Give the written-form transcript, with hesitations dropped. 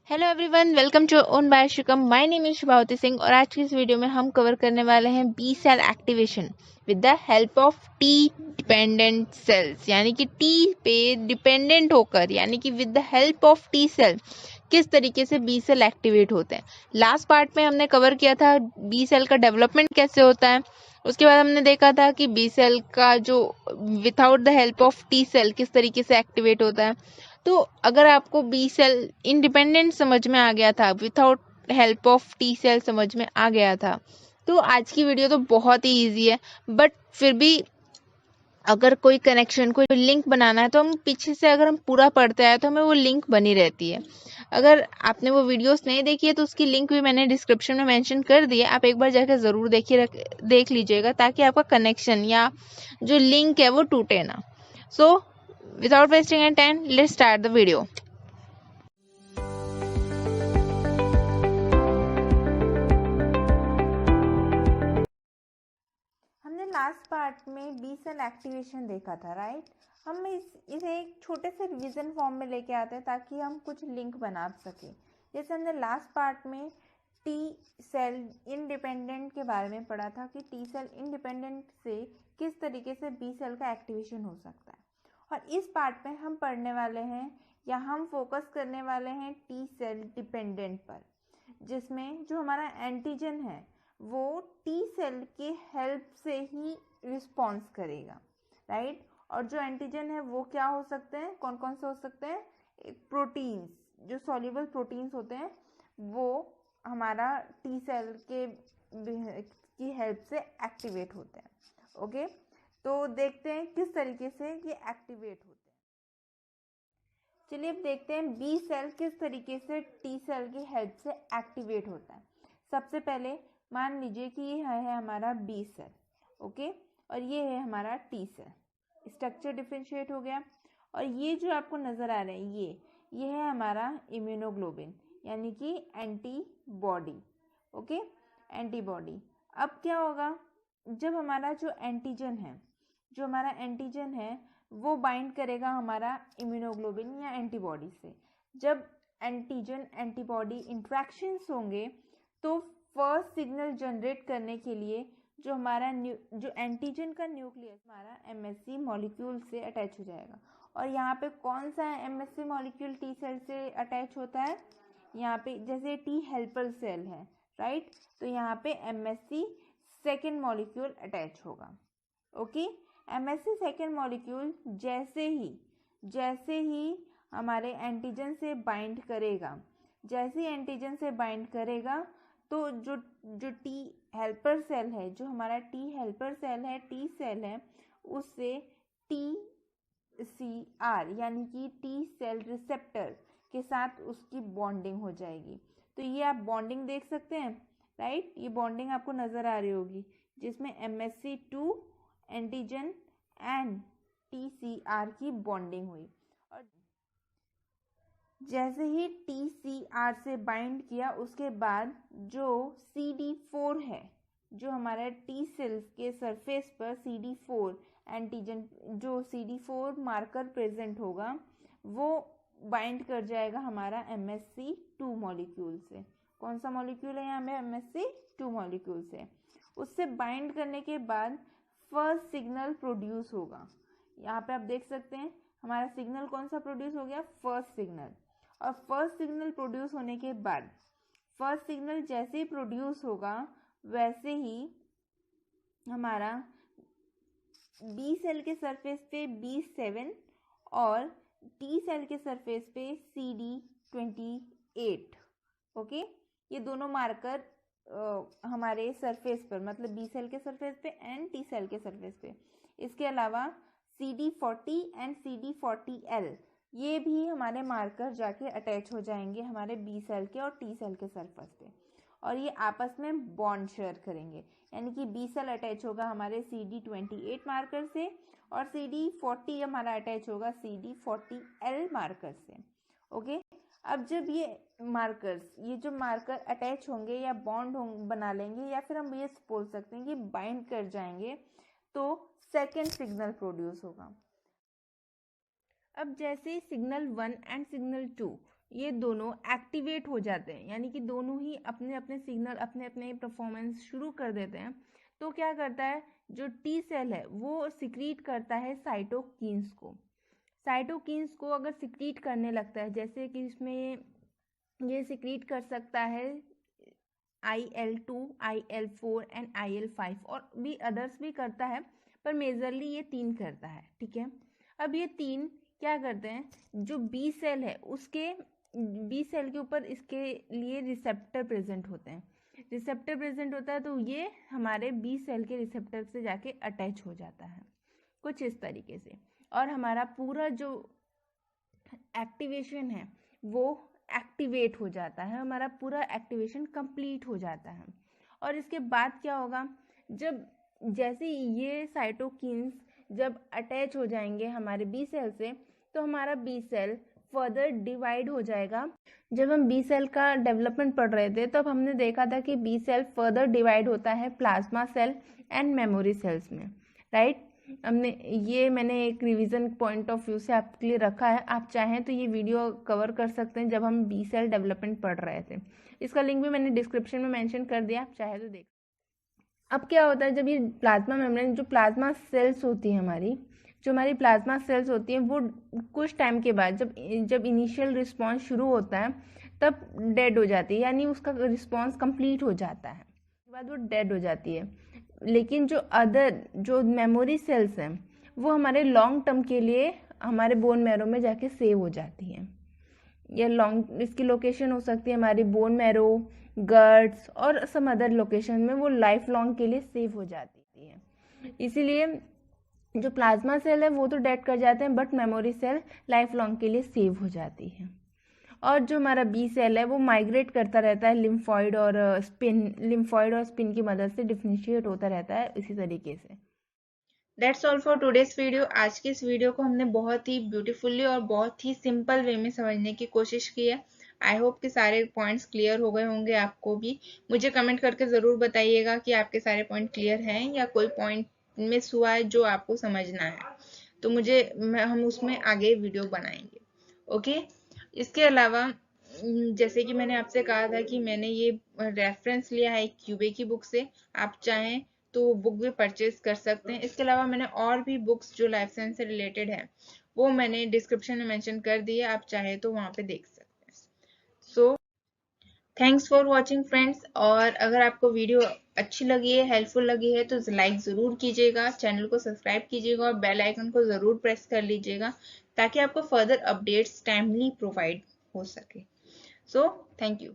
Hello everyone, welcome to own by Shukam. My name is Shubhavati Singh और आज की इस वीडियो में हम कवर करने वाले हैं B cell activation with the help of T dependent cells, यानी कि टी पे डिपेंडेंट होकर, यानी कि with the help of T cell किस तरीके से बी सेल एक्टिवेट होते हैं। लास्ट पार्ट में हमने कवर किया था बी सेल का डेवलपमेंट कैसे होता है। उसके बाद हमने देखा था कि बी सेल का जो without the help of T cell किस तरीके से एक्टिवेट होता है। तो अगर आपको बी सेल इंडिपेंडेंट समझ में आ गया था, without help of T cell समझ में आ गया था, तो आज की वीडियो तो बहुत ही इजी है। बट फिर भी अगर कोई कनेक्शन, कोई लिंक बनाना है तो हम पीछे से अगर हम पूरा पढ़ते आए तो हमें वो लिंक बनी रहती है। अगर आपने वो वीडियोस नहीं देखी है तो उसकी लिंक भी मैंने डिस्क्रिप्शन में मेंशन कर दी है, आप एक बार जाकर ज़रूर देख लीजिएगा ताकि आपका कनेक्शन या जो लिंक है वो टूटे ना। सो without wasting any time, let's start the video. हमने लास्ट पार्ट में बी सेल एक्टिवेशन देखा था, राइट। हम इसे एक छोटे से रिवीजन फॉर्म में लेके आते हैं ताकि हम कुछ लिंक बना सकें। जैसे हमने लास्ट पार्ट में टी सेल इंडिपेंडेंट के बारे में पढ़ा था कि टी सेल इंडिपेंडेंट से किस तरीके से बी सेल का एक्टिवेशन हो सकता है। और इस पार्ट में हम पढ़ने वाले हैं या हम फोकस करने वाले हैं टी सेल डिपेंडेंट पर, जिसमें जो हमारा एंटीजन है वो टी सेल के हेल्प से ही रिस्पॉन्स करेगा, राइट। और जो एंटीजन है वो क्या हो सकते हैं, कौन कौन से हो सकते हैं, प्रोटीन्स, जो सॉल्युबल प्रोटीन्स होते हैं वो हमारा टी सेल की हेल्प से एक्टिवेट होते हैं। ओके, तो देखते हैं किस तरीके से ये एक्टिवेट होते हैं। चलिए अब देखते हैं बी सेल किस तरीके से टी सेल की हेल्प से एक्टिवेट होता है। सबसे पहले मान लीजिए कि ये है हमारा बी सेल, ओके, और ये है हमारा टी सेल। स्ट्रक्चर डिफरेंशिएट हो गया। और ये जो आपको नज़र आ रहे हैं ये है हमारा इम्यूनोग्लोबिन, यानी कि एंटीबॉडी। Okay, antibody. अब क्या होगा, जब हमारा जो हमारा एंटीजन है वो बाइंड करेगा हमारा इम्यूनोग्लोबिन या एंटीबॉडी से। जब एंटीजन एंटीबॉडी इंट्रैक्शंस होंगे तो फर्स्ट सिग्नल जनरेट करने के लिए जो हमारा जो एंटीजन का न्यूक्लियस हमारा एमएससी मॉलिक्यूल से अटैच हो जाएगा। और यहाँ पे कौन सा एमएससी मॉलिक्यूल टी सेल से अटैच होता है, यहाँ पे जैसे टी हेल्पर सेल है, राइट, तो यहाँ पे एमएससी सेकेंड मॉलिक्यूल अटैच होगा। ओके, एमएससी सेकेंड मॉलिक्यूल जैसे ही हमारे एंटीजन से बाइंड करेगा, तो जो टी हेल्पर सेल है, जो हमारा टी हेल्पर सेल है, टी सेल है, उससे TCR यानी कि टी सेल रिसेप्टर के साथ उसकी बॉन्डिंग हो जाएगी। तो ये आप बॉन्डिंग देख सकते हैं, राइट। ये बॉन्डिंग आपको नज़र आ रही होगी जिसमें MSC2 एंटीजन एंड TCR की बॉन्डिंग हुई। और जैसे ही TCR से बाइंड किया उसके बाद जो CD4 है, जो हमारे टी सेल्स के सरफेस पर CD4 एंटीजन, जो CD4 मार्कर प्रेजेंट होगा वो बाइंड कर जाएगा हमारा MSC2 मॉलिक्यूल से। कौन सा मॉलिक्यूल है यहाँ पे, MSC2 मॉलिक्यूल से। उससे बाइंड करने के बाद फर्स्ट सिग्नल प्रोड्यूस होगा। यहाँ पे आप देख सकते हैं हमारा सिग्नल कौन सा प्रोड्यूस हो गया, फर्स्ट सिग्नल। और फर्स्ट सिग्नल प्रोड्यूस होने के बाद, फर्स्ट सिग्नल जैसे ही प्रोड्यूस होगा वैसे ही हमारा बी सेल के सरफेस पे B7 और टी सेल के सरफेस पे CD28। ओके, ये दोनों मार्कर हमारे सरफेस पर, मतलब बी सेल के सरफेस पे एंड टी सेल के सरफेस पे। इसके अलावा CD40 एंड CD40L ये भी हमारे मार्कर जाके अटैच हो जाएंगे हमारे बी सेल के और टी सेल के सरफेस पे, और ये आपस में बॉन्ड शेयर करेंगे। यानी कि बी सेल अटैच होगा हमारे CD28 मार्कर से और CD40 हमारा अटैच होगा CD40L मार्कर से। ओके, अब जब ये जो मार्कर अटैच होंगे या बॉन्ड बना लेंगे, या फिर हम ये बोल सकते हैं कि बाइंड कर जाएंगे, तो सेकेंड सिग्नल प्रोड्यूस होगा। अब जैसे सिग्नल 1 एंड सिग्नल 2 ये दोनों एक्टिवेट हो जाते हैं, यानी कि दोनों ही अपने अपने सिग्नल अपने अपने परफॉर्मेंस शुरू कर देते हैं। तो क्या करता है, जो टी सेल है वो सिक्रीट करता है साइटोकिन्स को। साइटोकिन्स को अगर सिक्रीट करने लगता है, जैसे कि इसमें ये सिक्रीट कर सकता है IL-2, IL-4 एंड IL-5, और भी अदर्स भी करता है, पर मेजरली ये 3 करता है, ठीक है। अब ये 3 क्या करते हैं, जो बी सेल है उसके बी सेल के ऊपर इसके लिए रिसेप्टर प्रेजेंट होते हैं। रिसेप्टर प्रेजेंट होता है तो ये हमारे बी सेल के रिसेप्टर से जाके अटैच हो जाता है कुछ इस तरीके से, और हमारा पूरा जो एक्टिवेशन है वो एक्टिवेट हो जाता है, हमारा पूरा एक्टिवेशन कंप्लीट हो जाता है। और इसके बाद क्या होगा, जब जैसे ये साइटोकिन्स जब अटैच हो जाएंगे हमारे बी सेल से, तो हमारा बी सेल फर्दर डिवाइड हो जाएगा। जब हम बी सेल का डेवलपमेंट पढ़ रहे थे तब हमने देखा था कि बी सेल फर्दर डिवाइड होता है plasma cell and memory cells में, राइट। मैंने एक रिवीजन पॉइंट ऑफ व्यू से आपके लिए रखा है, आप चाहें तो ये वीडियो कवर कर सकते हैं जब हम बी सेल डेवलपमेंट पढ़ रहे थे। इसका लिंक भी मैंने डिस्क्रिप्शन में मेंशन कर दिया, आप चाहे तो देख। अब क्या होता है, जब ये प्लाज्मा मेम्ब्रेन, जो प्लाज्मा सेल्स होती है जो हमारी प्लाज्मा सेल्स होती हैं, वो कुछ टाइम के बाद जब इनिशियल रिस्पॉन्स शुरू होता है तब डेड हो जाती है, यानी उसका रिस्पॉन्स कंप्लीट हो जाता है, उसके बाद वो डेड हो जाती है। लेकिन जो मेमोरी सेल्स हैं वो हमारे लॉन्ग टर्म के लिए हमारे बोन मैरो में जाके सेव हो जाती हैं। इसकी लोकेशन हो सकती है हमारी बोन मैरो, गट्स और सम अदर लोकेशन में, वो लाइफ लॉन्ग के लिए सेव हो जाती है। इसीलिए जो प्लाज्मा सेल है वो तो डेड कर जाते हैं, but memory cell life long के लिए सेव हो जाती है। और जो हमारा बी सेल है वो माइग्रेट करता रहता है लिम्फॉइड और स्पिन की मदद से डिफरेंशिएट होता रहता है इसी तरीके से। That's all for today's video. आज की इस वीडियो को हमने बहुत ही ब्यूटीफुली और बहुत ही सिंपल वे में समझने की कोशिश की है। आई होप कि सारे पॉइंट्स क्लियर हो गए होंगे आपको भी। मुझे कमेंट करके ज़रूर बताइएगा कि आपके सारे पॉइंट क्लियर हैं या कोई पॉइंट मिस हुआ है जो आपको समझना है, तो हम उसमें आगे वीडियो बनाएंगे। ओके, इसके अलावा जैसे कि मैंने आपसे कहा था कि मैंने ये रेफरेंस लिया है क्यूबे की बुक से, आप चाहें तो बुक भी परचेज कर सकते हैं। इसके अलावा मैंने और भी बुक्स जो लाइफ साइंस से रिलेटेड है वो मैंने डिस्क्रिप्शन में मेंशन कर दी है, आप चाहे तो वहां पे देख सकते हैं। So thanks for watching friends. और अगर आपको वीडियो अच्छी लगी है, हेल्पफुल लगी है, तो लाइक ज़रूर कीजिएगा, चैनल को सब्सक्राइब कीजिएगा और बेल आइकन को ज़रूर प्रेस कर लीजिएगा ताकि आपको फर्दर अपडेट्स टाइमली प्रोवाइड हो सके। So thank you.